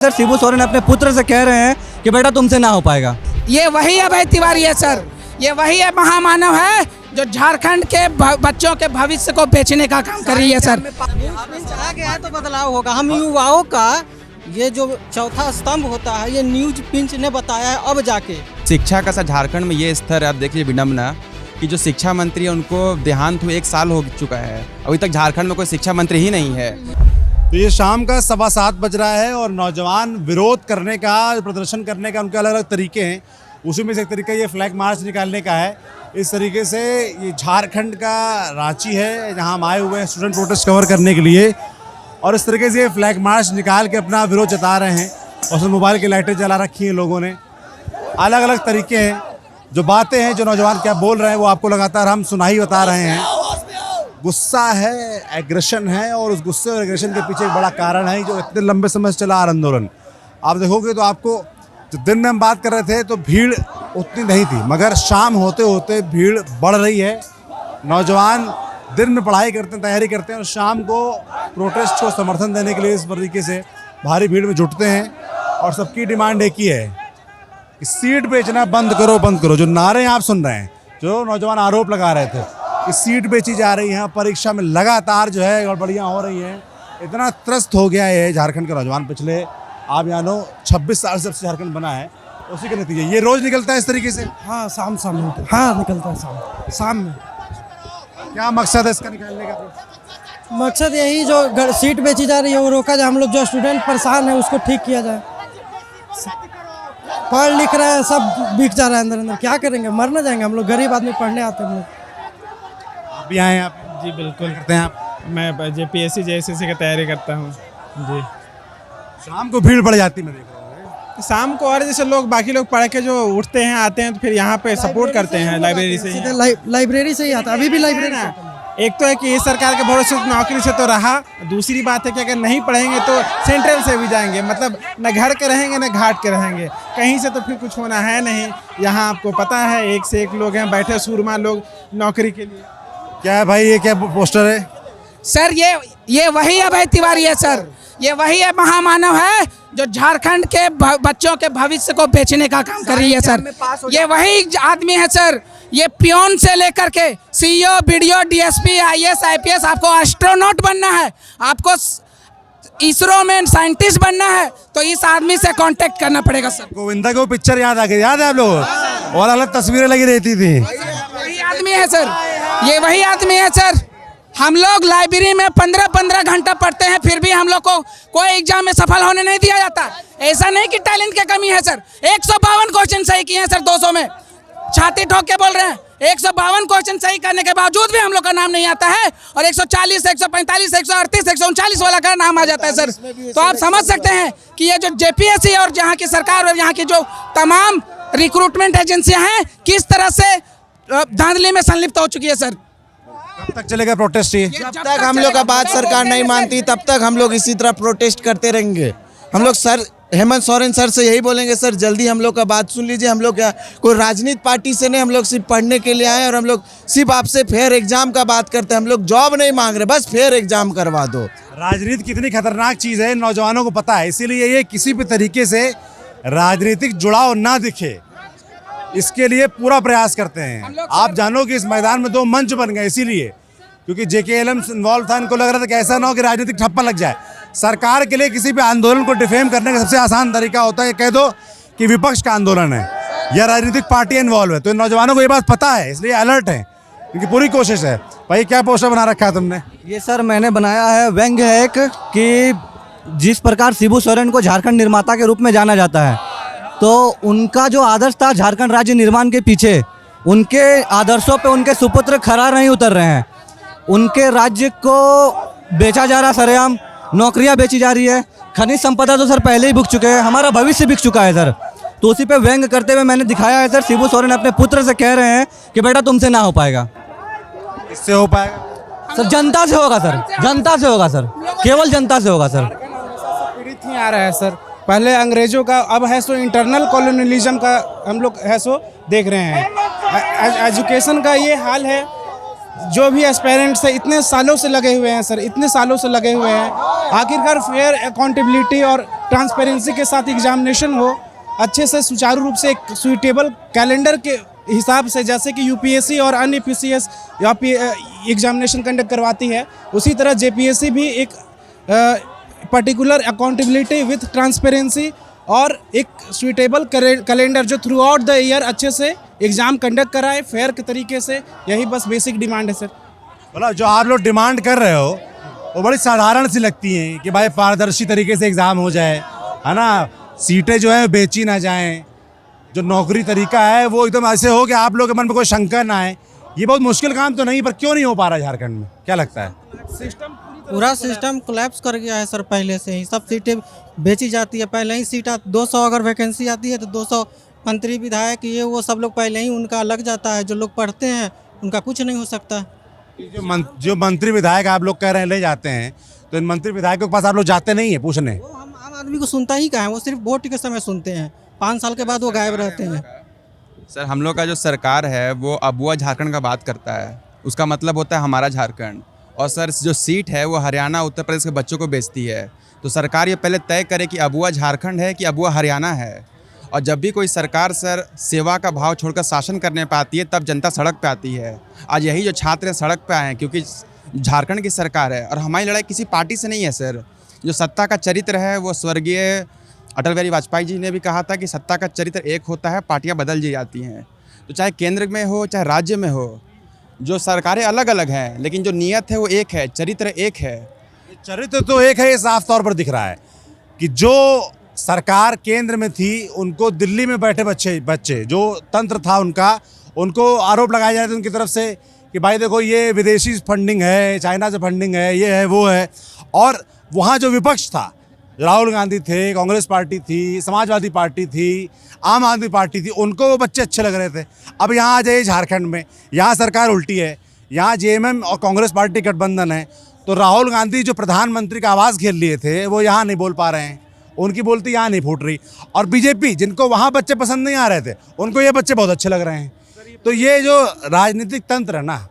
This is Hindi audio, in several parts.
सर शिबू सोरेन अपने पुत्र से कह रहे हैं कि बेटा तुमसे ना हो पाएगा। ये वही अभय तिवारी है सर, ये वही है महामानव है जो झारखंड के बच्चों के भविष्य को बेचने का काम कर रही है सर। आ गया है तो बदलाव होगा। हम युवाओं का ये जो चौथा स्तंभ होता है ये न्यूज पिंच ने बताया है। अब जाके शिक्षा का झारखंड में ये स्तर है। आप देखिए विडम्बना कि जो शिक्षा मंत्री है उनको देहांत हुए 1 साल हो चुका है, अभी तक झारखंड में कोई शिक्षा मंत्री ही नहीं है। तो ये शाम का 7:15 बज रहा है और नौजवान विरोध करने का, प्रदर्शन करने का उनके अलग अलग तरीके हैं। उसी में से एक तरीका ये फ्लैग मार्च निकालने का है। इस तरीके से ये झारखंड का रांची है जहां हम आए हुए हैं स्टूडेंट प्रोटेस्ट कवर करने के लिए, और इस तरीके से ये फ्लैग मार्च निकाल के अपना विरोध जता रहे हैं। और उसमें मोबाइल की लाइटें जला रखी हैं लोगों ने। अलग अलग तरीके हैं, जो बातें हैं, जो नौजवान क्या बोल रहे हैं वो आपको लगातार हम सुनाई बता रहे हैं। गुस्सा है, एग्रेशन है, और उस गुस्से और एग्रेशन के पीछे एक बड़ा कारण है जो इतने लंबे समय से चला आ रहा आंदोलन। आप देखोगे तो आपको जो दिन में हम बात कर रहे थे तो भीड़ उतनी नहीं थी, मगर शाम होते होते भीड़ बढ़ रही है। नौजवान दिन में पढ़ाई करते हैं, तैयारी करते हैं, और शाम को प्रोटेस्ट को समर्थन देने के लिए इस तरीके से भारी भीड़ में जुटते हैं। और सबकी डिमांड एक ही है कि सीट बेचना बंद करो, बंद करो। जो नारे आप सुन रहे हैं, जो नौजवान आरोप लगा रहे थे कि सीट बेची जा रही है, परीक्षा में लगातार जो है गड़बड़ियाँ हो रही हैं, इतना त्रस्त हो गया है झारखंड का नौजवान। पिछले आप जानो 26 साल से जब से झारखंड बना है, उसी के नतीजे ये रोज निकलता है इस तरीके से। हाँ शाम हाँ निकलता है शाम में। क्या मकसद है इसका निकालने का? मकसद यही जो सीट बेची जा रही है वो रोका जाए। हम लोग जो स्टूडेंट परेशान है उसको ठीक किया जाए। पढ़ लिख रहे हैं, सब बिक जा रहा है अंदर अंदर। क्या करेंगे, मर ना जाएंगे हम लोग। गरीब आदमी पढ़ने आते हैं हम लोग। आप भी आए हैं? आप जी बिल्कुल करते हैं आप? मैं JPSC JSSC की तैयारी करता हूँ जी। शाम को भीड़ बढ़ जाती मैं देख रहा हूँ। शाम को और जैसे लोग बाकी लोग पढ़ के जो उठते हैं आते हैं तो फिर यहाँ पे सपोर्ट करते हैं लाइब्रेरी से ही। लाइब्रेरी से ही आता, अभी भी लाइब्रेरी ना। एक तो है कि इस सरकार के भरोसे नौकरी से तो रहा, दूसरी बात है कि अगर नहीं पढ़ेंगे तो सेंट्रल से भी जाएंगे, मतलब न घर के रहेंगे न घाट के रहेंगे, कहीं से तो फिर कुछ होना है नहीं। यहाँ आपको पता है एक से एक लोग हैं बैठे, सूरमा लोग नौकरी के लिए। क्या है भाई, ये क्या पोस्टर है? सर ये वही अभय तिवारी है सर, ये वही है महामानव है जो झारखंड के बच्चों के भविष्य को बेचने का काम कर रही है सर। ये वही आदमी है सर। ये पियोन से लेकर के CEO, BDO, DSP, IAS, IPS, आपको एस्ट्रोनॉट बनना है, आपको इसरो में साइंटिस्ट बनना है तो इस आदमी से कांटेक्ट करना पड़ेगा सर। गोविंदा को पिक्चर याद आ गई, याद है आप लोग? और अलग तस्वीरें लगी रहती थी। वही आदमी है सर, ये वही आदमी है सर। हम लोग लाइब्रेरी में 15-15 घंटा पढ़ते हैं, फिर भी हम लोग को कोई एग्जाम में सफल होने नहीं दिया जाता। ऐसा नहीं कि टैलेंट की कमी है सर। 152 क्वेश्चन सही किए हैं सर 200 में, छाती ठोक के बोल रहे हैं। 152 क्वेश्चन सही करने के बावजूद भी हम लोग का नाम नहीं आता है, और 140, 145, 138, 139 वाला का नाम आ जाता है सर। तो आप समझ सकते हैं कि ये जो JPSC और यहाँ की सरकार और यहाँ की जो तमाम रिक्रूटमेंट एजेंसियाँ हैं किस तरह से धांधली में संलिप्त हो चुकी है सर। कब तक चलेगा प्रोटेस्ट? ये जब तक हम लोग का बात सरकार नहीं मानती तब तक हम लोग इसी तरह प्रोटेस्ट करते रहेंगे। हम लोग सर हेमंत सोरेन सर से यही बोलेंगे, सर जल्दी हम लोग का बात सुन लीजिए। हम लोग क्या कोई राजनीतिक पार्टी से नहीं, हम लोग सिर्फ पढ़ने के लिए आए, और हम लोग सिर्फ आपसे फेयर एग्जाम का बात करते हैं। हम लोग जॉब नहीं मांग रहे, बस फेयर एग्जाम करवा दो। राजनीति कितनी खतरनाक चीज़ है नौजवानों को पता है, इसीलिए ये किसी भी तरीके से राजनीतिक जुड़ाव ना दिखे इसके लिए पूरा प्रयास करते हैं। आप जानो कि इस मैदान में 2 मंच बन गए इसीलिए, क्योंकि JKLM इन्वॉल्व था। इनको लग रहा था कि ऐसा ना हो कि राजनीतिक ठप्पा लग जाए। सरकार के लिए किसी भी आंदोलन को डिफेम करने का सबसे आसान तरीका होता है कह दो कि विपक्ष का आंदोलन है या राजनीतिक पार्टी इन्वॉल्व है। तो इन नौजवानों को ये बात पता है, इसलिए अलर्ट है, इनकी पूरी कोशिश है। भाई क्या पोस्टर बना रखा है तुमने? ये सर मैंने बनाया है व्यंग्य है एक, कि जिस प्रकार शिबू सोरेन को झारखंड निर्माता के रूप में जाना जाता है, तो उनका जो आदर्श था झारखंड राज्य निर्माण के पीछे, उनके आदर्शों पे उनके सुपुत्र खरा नहीं उतर रहे हैं। उनके राज्य को बेचा जा रहा सरेआम, नौकरियां बेची जा रही है, खनिज संपदा तो सर पहले ही बिक चुके हैं, हमारा भविष्य बिक चुका है सर। तो उसी पे व्यंग्य करते हुए मैंने दिखाया है सर। शिबू सोरेन अपने पुत्र से कह रहे हैं कि बेटा तुमसे ना हो पाएगा। इससे हो पाएगा सर जनता से होगा सर, जनता से होगा सर, केवल जनता से होगा सर। पीड़ित ही आ रहा है सर, पहले अंग्रेजों का, अब है सो इंटरनल कॉलोनियलिज्म का हम लोग है सो देख रहे हैं। एजुकेशन का ये हाल है जो भी एस्पायरेंट्स है इतने सालों से लगे हुए हैं सर, इतने सालों से लगे हुए हैं। आखिरकार फेयर अकाउंटेबिलिटी और ट्रांसपेरेंसी के साथ एग्जामिनेशन हो, अच्छे से सुचारू रूप से एक सुइटेबल कैलेंडर के हिसाब से, जैसे कि यूपीएससी और अन्य पीसीएस या एग्जामिनेशन कंडक्ट करवाती है, उसी तरह जेपीएससी भी एक पर्टिकुलर अकाउंटेबिलिटी विथ ट्रांसपेरेंसी और एक सुइटेबल कैलेंडर जो थ्रू आउट द ईयर अच्छे से एग्ज़ाम कंडक्ट कराए फेयर के तरीके से। यही बस बेसिक डिमांड है सर। मतलब जो आप लोग डिमांड कर रहे हो वो बड़ी साधारण सी लगती हैं कि भाई पारदर्शी तरीके से एग्ज़ाम हो जाए, है ना, सीटें जो है बेची ना जाएं, जो नौकरी तरीका है वो एकदम ऐसे हो कि आप लोग के मन में कोई शंका ना आए। ये बहुत मुश्किल काम तो नहीं, पर क्यों नहीं हो पा रहा झारखंड में, क्या लगता है? पूरा सिस्टम कोलैप्स कर गया है सर। पहले से ही सब सीटें बेची जाती है। पहले ही सीट 200 अगर वैकेंसी आती है तो 200 मंत्री विधायक ये वो सब लोग पहले ही उनका लग जाता है। जो लोग पढ़ते हैं उनका कुछ नहीं हो सकता। जो मंत्री विधायक आप लोग कह रहे हैं ले जाते हैं, तो इन मंत्री विधायकों के पास आप लोग जाते नहीं है पूछने? वो हम आम आदमी को सुनता ही कहाँ है, वो सिर्फ वोट के समय सुनते हैं। 5 साल के बाद वो गायब रहते हैं। सर हम लोग का जो सरकार है वो अबुआ झारखंड का बात करता है, उसका मतलब होता है हमारा झारखंड। और सर जो सीट है वो हरियाणा उत्तर प्रदेश के बच्चों को बेचती है। तो सरकार ये पहले तय करे कि अबुआ झारखंड है कि अबुआ हरियाणा है। और जब भी कोई सरकार सर सेवा का भाव छोड़कर शासन करने पे आती है तब जनता सड़क पे आती है। आज यही जो छात्र सड़क पे आए हैं क्योंकि झारखंड की सरकार है। और हमारी लड़ाई किसी पार्टी से नहीं है सर। जो सत्ता का चरित्र है वो स्वर्गीय अटल बिहारी वाजपेयी जी ने भी कहा था कि सत्ता का चरित्र एक होता है, पार्टियां बदल दी जाती हैं। तो चाहे केंद्र में हो चाहे राज्य में हो, जो सरकारें अलग अलग हैं लेकिन जो नीयत है वो एक है, चरित्र एक है। चरित्र तो एक है, ये साफ तौर पर दिख रहा है कि जो सरकार केंद्र में थी उनको दिल्ली में बैठे बच्चे जो तंत्र था उनको आरोप लगाए जा रहे थे उनकी तरफ से कि भाई देखो ये विदेशी फंडिंग है, चाइना से फंडिंग है, ये है वो है। और वहाँ जो विपक्ष था, राहुल गांधी थे, कांग्रेस पार्टी थी, समाजवादी पार्टी थी, आम आदमी पार्टी थी, उनको वो बच्चे अच्छे लग रहे थे। अब यहाँ आ जाइए झारखंड में, यहाँ सरकार उल्टी है, यहाँ जेएमएम और कांग्रेस पार्टी गठबंधन है। तो राहुल गांधी जो प्रधानमंत्री का आवाज़ खेल लिए थे वो यहाँ नहीं बोल पा रहे हैं, उनकी बोलती यहाँ नहीं फूट रही। और बीजेपी जिनको वहाँ बच्चे पसंद नहीं आ रहे थे उनको ये बच्चे बहुत अच्छे लग रहे हैं। तो ये जो राजनीतिक तंत्र है ना,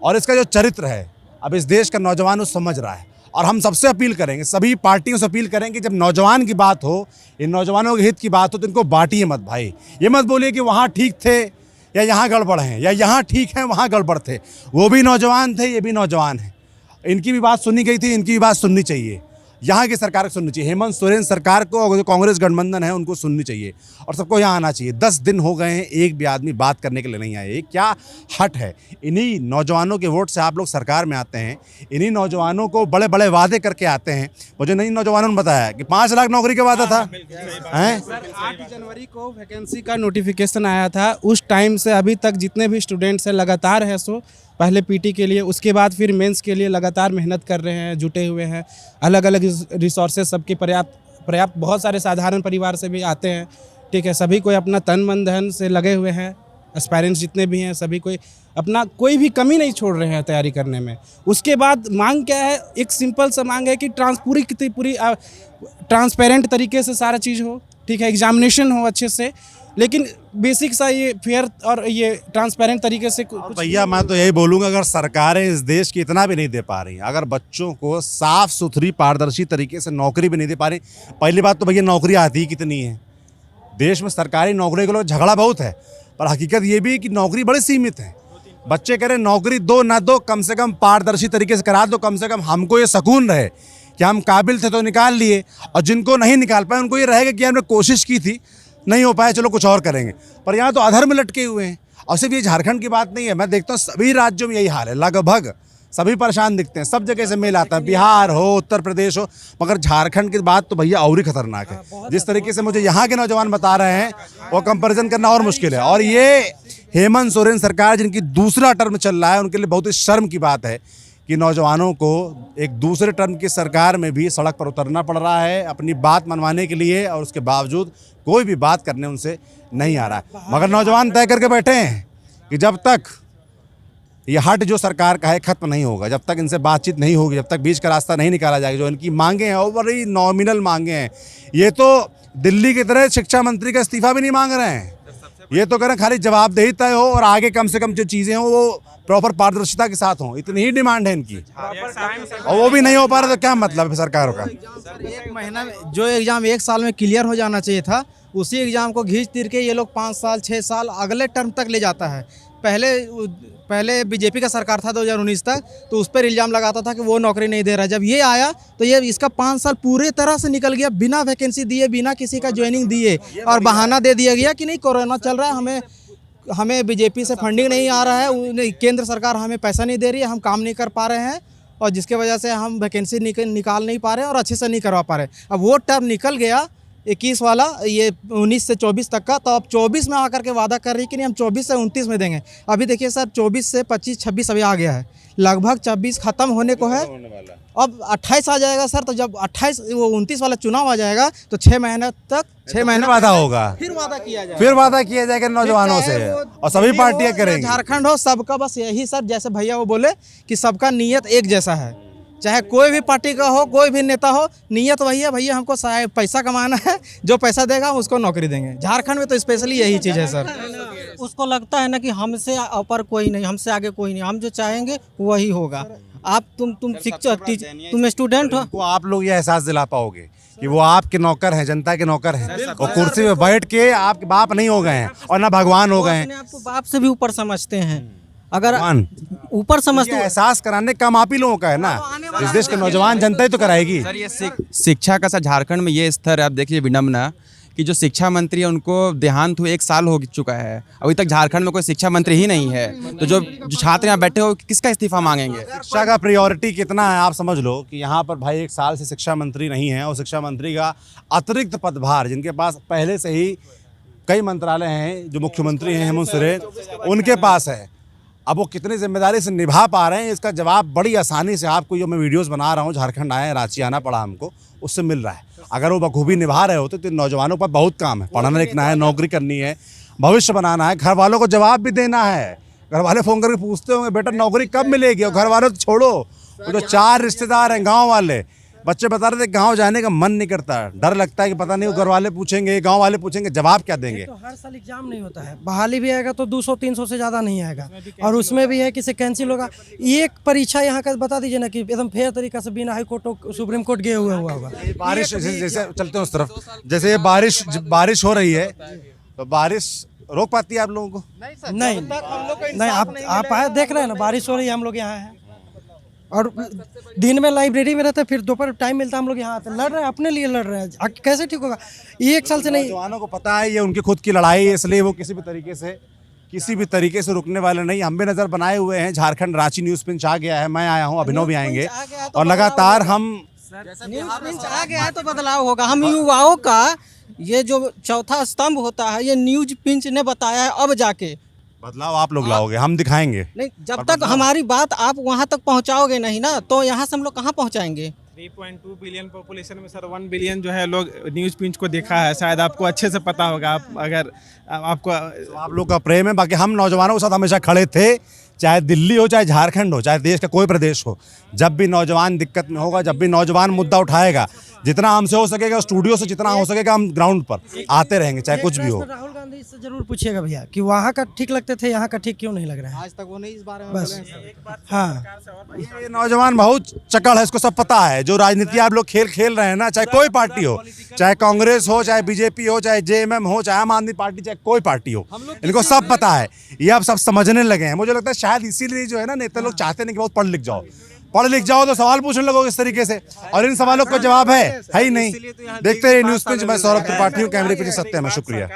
और इसका जो चरित्र है, अब इस देश का नौजवान उस समझ रहा है। और हम सबसे अपील करेंगे, सभी पार्टियों से अपील करेंगे, जब नौजवान की बात हो, इन नौजवानों के हित की बात हो, तो इनको बांटिए मत भाई। ये मत बोलिए कि वहाँ ठीक थे या यहाँ गड़बड़ हैं, या यहाँ ठीक है वहाँ गड़बड़ थे। वो भी नौजवान थे, ये भी नौजवान हैं। इनकी भी बात सुनी गई थी, इनकी भी बात सुननी चाहिए। यहाँ की सरकार को सुननी चाहिए, हेमंत सोरेन सरकार को और जो कांग्रेस गठबंधन है उनको सुननी चाहिए। और सबको यहाँ आना चाहिए। 10 दिन हो गए हैं, एक भी आदमी बात करने के लिए नहीं आए। क्या हट है? इन्हीं नौजवानों के वोट से आप लोग सरकार में आते हैं, इन्हीं नौजवानों को बड़े बड़े वादे करके आते हैं। मुझे नहीं नौजवानों ने बताया कि 5 लाख नौकरी का वादा था। हैं? 8 जनवरी को वैकेंसी का नोटिफिकेशन आया था। उस टाइम से अभी तक जितने भी स्टूडेंट्स हैं लगातार है सो पहले पीटी के लिए, उसके बाद फिर मेंस के लिए लगातार मेहनत कर रहे हैं, जुटे हुए हैं। अलग अलग रिसोर्सेज सबके पर्याप्त बहुत सारे साधारण परिवार से भी आते हैं, ठीक है। सभी कोई अपना तन मन धन से लगे हुए हैं। एस्पायरेंट्स जितने भी हैं सभी कोई अपना कोई भी कमी नहीं छोड़ रहे हैं तैयारी करने में। उसके बाद मांग क्या है? एक सिंपल सा मांग है कि पूरी ट्रांसपेरेंट तरीके से सारा चीज़ हो, ठीक है, एग्जामिनेशन हो अच्छे से, लेकिन बेसिक सा ये फेयर और ये ट्रांसपेरेंट तरीके से भैया मैं तो यही बोलूँगा, अगर सरकारें इस देश की इतना भी नहीं दे पा रही, अगर बच्चों को साफ सुथरी पारदर्शी तरीके से नौकरी भी नहीं दे पा रही। पहली बात तो भैया नौकरी आती ही कितनी है देश में, सरकारी नौकरी के लोग झगड़ा बहुत है, पर हकीकत ये भी कि नौकरी बड़ी सीमित है। बच्चे कह रहे नौकरी दो ना दो, कम से कम पारदर्शी तरीके से करा दो, कम से कम हमको ये सुकून रहे कि हम काबिल थे तो निकाल लिए, और जिनको नहीं निकाल पाए उनको ये रहेगा कि हमने कोशिश की थी, नहीं हो पाया, चलो कुछ और करेंगे। पर यहाँ तो अधर्म लटके हुए हैं। और सिर्फ ये झारखंड की बात नहीं है, मैं देखता हूँ सभी राज्यों में यही हाल है, लगभग सभी परेशान दिखते हैं, सब जगह से मेल आता है, बिहार हो, उत्तर प्रदेश हो, मगर झारखंड की बात तो भैया और ही खतरनाक है। जिस तरीके से मुझे यहाँ के नौजवान बता रहे हैं वो कंपैरिजन करना और मुश्किल है। और ये हेमंत सोरेन सरकार जिनकी दूसरा टर्म चल रहा है, उनके लिए बहुत ही शर्म की बात है कि नौजवानों को एक दूसरे टर्म की सरकार में भी सड़क पर उतरना पड़ रहा है अपनी बात मनवाने के लिए, और उसके बावजूद कोई भी बात करने उनसे नहीं आ रहा है। मगर नौजवान तय करके बैठे हैं कि जब तक ये हट जो सरकार का है खत्म नहीं होगा, जब तक इनसे बातचीत नहीं होगी, जब तक बीच का रास्ता नहीं निकाला जाएगा, जो इनकी मांगे हैं वो बड़ी नॉमिनल मांगे हैं। ये तो दिल्ली की तरह शिक्षा मंत्री का इस्तीफा भी नहीं मांग रहे हैं, ये तो करें खाली जवाबदेही तय हो और आगे कम से कम जो चीज़ें हों वो प्रॉपर पारदर्शिता के साथ हों, इतनी ही डिमांड है इनकी। और वो भी नहीं हो पा रहा तो क्या मतलब है सरकारों का। एक महीना में जो एग्ज़ाम एक साल में क्लियर हो जाना चाहिए था, उसी एग्ज़ाम को घींच तीर के ये लोग 5 साल 6 साल अगले टर्म तक ले जाता है। पहले बीजेपी का सरकार था 2019 तक, तो उस पर इल्ज़ाम लगाता था कि वो नौकरी नहीं दे रहा। जब ये आया तो ये इसका 5 साल पूरे तरह से निकल गया, बिना वैकेंसी दिए, बिना किसी का ज्वाइनिंग दिए, और बहाना दे दिया गया कि नहीं कोरोना चल रहा है, हमें बीजेपी से फंडिंग नहीं आ रहा है, केंद्र सरकार हमें पैसा नहीं दे रही है, हम काम नहीं कर पा रहे हैं, और जिसके वजह से हम वैकेंसी निकाल नहीं पा रहे और अच्छे से नहीं करवा पा रहे। अब वो टर्म निकल गया 21 वाला, ये 19 से 24 तक का, तो अब 24 में आकर के वादा कर रही कि नहीं हम 24 से 29 में देंगे। अभी देखिए सर 24 से 25 26 अभी आ गया है, लगभग 26 खत्म होने को है, अब 28 आ जाएगा सर। तो जब 28 वो 29 वाला चुनाव आ जाएगा तो 6 महीने तक 6 महीने वादा होगा, फिर वादा किया जाएगा, फिर वादा किया जाएगा नौजवानों से, और सभी पार्टियां करेंगी। झारखंड हो सबका बस यही सर, जैसे भैया वो बोले कि सबका नीयत एक जैसा है, चाहे कोई भी पार्टी का हो, कोई भी नेता हो, नीयत वही है भैया, हमको पैसा कमाना है, जो पैसा देगा हम उसको नौकरी देंगे। झारखंड में तो स्पेशली यही चीज़ है सर। उसको लगता है ना कि हमसे ऊपर कोई नहीं, हमसे आगे कोई नहीं, हम जो चाहेंगे वही होगा। आप तुम शिक्षक, तुम स्टूडेंट हो, तो आप लोग ये एहसास दिला पाओगे कि वो आपके नौकर हैं, जनता के नौकर हैं, और कुर्सी पे बैठ के आपके बाप नहीं हो गए हैं और ना भगवान हो गए हैं। अपने आप को बाप से भी ऊपर समझते हैं, अगर ऊपर समझते एहसास कराने का काम आप ही लोगों का है ना, इस देश के नौजवान जनता ही तो कराएगी। सर ये शिक्षा का सर झारखंड में ये स्तर आप देखिए विडम्बना कि जो शिक्षा मंत्री है उनको देहांत हुए 1 साल हो चुका है, अभी तक झारखंड में कोई शिक्षा मंत्री ही नहीं है। तो जो छात्र यहाँ बैठे हो किसका इस्तीफा मांगेंगे? शिक्षा का प्रायोरिटी कितना है आप समझ लो कि यहाँ पर भाई 1 साल से शिक्षा मंत्री नहीं है, और शिक्षा मंत्री का अतिरिक्त पदभार जिनके पास पहले से ही कई मंत्रालय हैं, जो मुख्यमंत्री हैं हेमंत सोरेन, उनके पास है। अब वो कितनी जिम्मेदारी से निभा पा रहे हैं इसका जवाब बड़ी आसानी से आपको, जो मैं वीडियोस बना रहा हूँ, झारखंड आए, रांची आना पड़ा हमको, उससे मिल रहा है। अगर वो बखूबी निभा रहे होते तो नौजवानों पर बहुत काम है, पढ़ना लिखना है, नौकरी करनी है, भविष्य बनाना है, घर वालों को जवाब भी देना है। घर वाले फ़ोन करके पूछते होंगे बेटा नौकरी कब मिलेगी, और घर वालों तो छोड़ो, वो जो 4 रिश्तेदार हैं गाँव वाले, बच्चे बता रहे थे गांव जाने का मन नहीं करता, डर लगता है कि पता नहीं वो घर वाले पूछेंगे, गांव वाले पूछेंगे, जवाब क्या देंगे। तो हर साल एग्जाम नहीं होता है, बहाली भी आएगा तो 200-300 से ज़्यादा नहीं आएगा, और उसमें भी है कि से कैंसिल होगा। एक परीक्षा यहाँ का बता दीजिए ना कि एकदम फेयर तरीका से बिना हाई कोर्ट सुप्रीम कोर्ट गए हुआ होगा। बारिश जैसे चलते हैं उस तरफ, जैसे ये बारिश हो रही है तो बारिश रोक पाती है आप लोगों को? नहीं, आप आए देख रहे हैं ना, बारिश हो रही है, हम लोग यहाँ हैं, और दिन में लाइब्रेरी में रहते हैं, फिर दोपहर टाइम मिलता है हम लोग यहाँ आते हैं, लड़ रहे हैं, अपने लिए लड़ रहे हैं। कैसे ठीक होगा? 1 साल से नहीं, नौजवानों को पता है ये उनकी खुद की लड़ाई है, इसलिए वो किसी भी तरीके से रुकने वाले नहीं। हम भी नज़र बनाए हुए हैं, झारखंड रांची न्यूज़ पिंच आ गया है, मैं आया हूँ, अभिनव भी आएंगे, और लगातार हम न्यूज़ पिंच आ गया है तो बदलाव होगा। हम युवाओं का ये जो चौथा स्तंभ होता है, ये न्यूज़ पिंच ने बताया है, अब जाके बदलाव आप लोग लाओगे, हम दिखाएंगे नहीं। जब तक हमारी बात आप वहाँ तक पहुँचाओगे नहीं ना, तो यहाँ से हम लोग कहाँ पहुँचाएंगे? 3.2 बिलियन पॉपुलेशन में सर 1 बिलियन जो है लोग न्यूज़ पिंच को देखा है, शायद आपको अच्छे से पता होगा। आप अगर आपको आप लोग का प्रेम है। बाकी हम नौजवानों के साथ हमेशा खड़े थे, चाहे दिल्ली हो, चाहे झारखंड हो, चाहे देश का कोई प्रदेश हो। जब भी नौजवान दिक्कत में होगा, जब भी नौजवान मुद्दा उठाएगा, जितना हमसे हो सकेगा, स्टूडियो से जितना हो सकेगा, हम ग्राउंड पर आते रहेंगे, चाहे कुछ भी हो। राहुल गांधी से जरूर पूछिएगा भैया कि वहाँ का ठीक लगते थे, यहाँ का ठीक क्यों नहीं लग रहा है। आज तक वो नहीं इस बारे में बस हाँ, ये नौजवान बहुत चकड़ है, इसको सब पता है। जो राजनीति आप लोग खेल रहे हैं ना, चाहे कोई पार्टी हो, चाहे कांग्रेस हो, चाहे बीजेपी हो, चाहे जेएमएम हो, चाहे आम आदमी पार्टी, चाहे कोई पार्टी हो, इनको सब पता है। ये अब सब समझने लगे हैं। मुझे लगता है शायद इसीलिए जो है ना, नेता लोग चाहते नहीं कि बहुत पढ़ लिख जाओ तो सवाल पूछने लगोगे इस तरीके से, और इन सवालों का जवाब है ही नहीं। देखते रहिए न्यूज़ पिंच। मैं सौरभ त्रिपाठी हूँ, कैमरे पीछे सत्य है। मैं शुक्रिया।